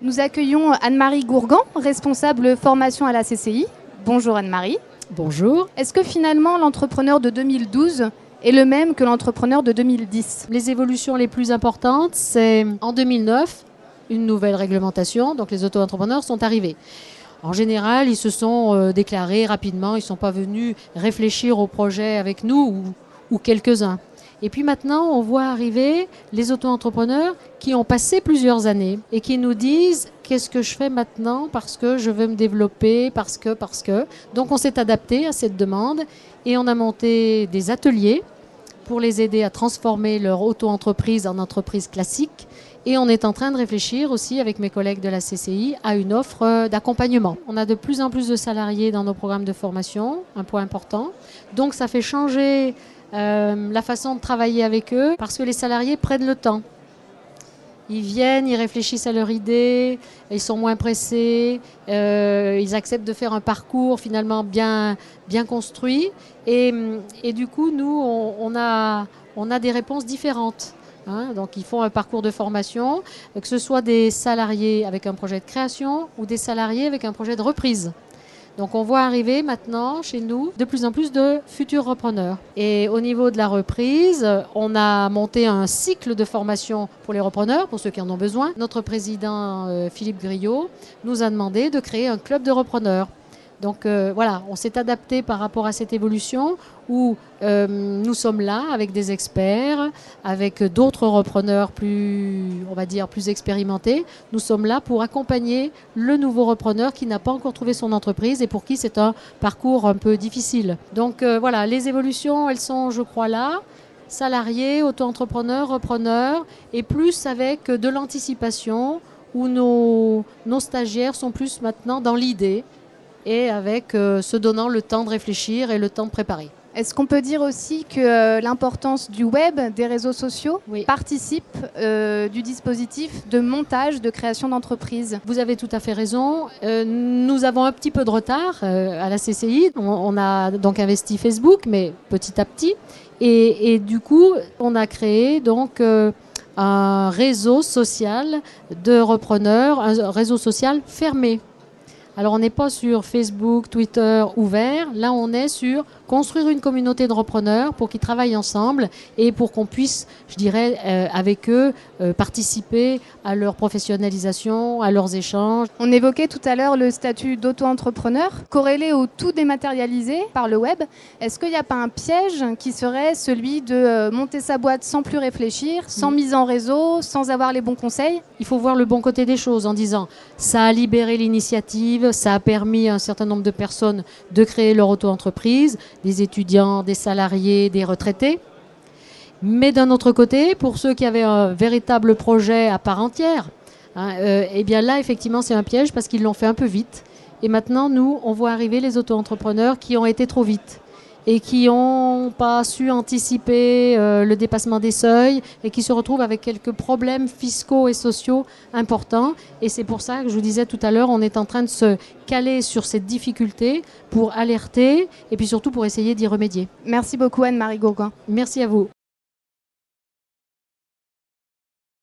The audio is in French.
Nous accueillons Anne-Marie Gourgan, responsable formation à la CCI. Bonjour Anne-Marie. Bonjour. Est-ce que finalement l'entrepreneur de 2012 est le même que l'entrepreneur de 2010? Les évolutions les plus importantes, c'est en 2009, une nouvelle réglementation, donc les auto-entrepreneurs sont arrivés. En général, ils se sont déclarés rapidement, ils ne sont pas venus réfléchir au projet avec nous ou quelques-uns. Et puis maintenant, on voit arriver les auto-entrepreneurs qui ont passé plusieurs années et qui nous disent « qu'est-ce que je fais maintenant parce que je veux me développer, parce que ». Donc on s'est adapté à cette demande et on a monté des ateliers pour les aider à transformer leur auto-entreprise en entreprise classique. Et on est en train de réfléchir aussi avec mes collègues de la CCI à une offre d'accompagnement. On a de plus en plus de salariés dans nos programmes de formation, un point important. Donc ça fait changer la façon de travailler avec eux parce que les salariés prennent le temps. Ils viennent, ils réfléchissent à leur idée, ils sont moins pressés, ils acceptent de faire un parcours finalement bien construit. Et du coup, nous, on a des réponses différentes. Donc ils font un parcours de formation, que ce soit des salariés avec un projet de création ou des salariés avec un projet de reprise. Donc on voit arriver maintenant chez nous de plus en plus de futurs repreneurs. Et au niveau de la reprise, on a monté un cycle de formation pour les repreneurs, pour ceux qui en ont besoin. Notre président Philippe Griot nous a demandé de créer un club de repreneurs. Donc voilà, on s'est adapté par rapport à cette évolution où nous sommes là avec des experts, avec d'autres repreneurs plus expérimentés. Nous sommes là pour accompagner le nouveau repreneur qui n'a pas encore trouvé son entreprise et pour qui c'est un parcours un peu difficile. Donc voilà, les évolutions, elles sont, je crois, là. Salariés, auto-entrepreneurs, repreneurs et plus avec de l'anticipation où nos stagiaires sont plus maintenant dans l'idée et avec se donnant le temps de réfléchir et le temps de préparer. Est-ce qu'on peut dire aussi que l'importance du web, des réseaux sociaux, participe du dispositif de montage, de création d'entreprise? Vous avez tout à fait raison. Nous avons un petit peu de retard à la CCI. On a donc investi Facebook, mais petit à petit. Et du coup, on a créé donc un réseau social de repreneurs, un réseau social fermé. Alors on n'est pas sur Facebook, Twitter ouvert, là on est sur construire une communauté de repreneurs pour qu'ils travaillent ensemble et pour qu'on puisse, je dirais, avec eux, participer à leur professionnalisation, à leurs échanges. On évoquait tout à l'heure le statut d'auto-entrepreneur, corrélé au tout dématérialisé par le web. Est-ce qu'il n'y a pas un piège qui serait celui de monter sa boîte sans plus réfléchir, sans mise en réseau, sans avoir les bons conseils? Il faut voir le bon côté des choses en disant ça a libéré l'initiative, ça a permis à un certain nombre de personnes de créer leur auto-entreprise, des étudiants, des salariés, des retraités. Mais d'un autre côté, pour ceux qui avaient un véritable projet à part entière, eh bien là, effectivement, c'est un piège parce qu'ils l'ont fait un peu vite. Et maintenant, nous, on voit arriver les auto-entrepreneurs qui ont été trop vite et qui n'ont pas su anticiper le dépassement des seuils et qui se retrouvent avec quelques problèmes fiscaux et sociaux importants. Et c'est pour ça que je vous disais tout à l'heure, on est en train de se caler sur cette difficulté pour alerter et puis surtout pour essayer d'y remédier. Merci beaucoup Anne-Marie Gourgan. Merci à vous.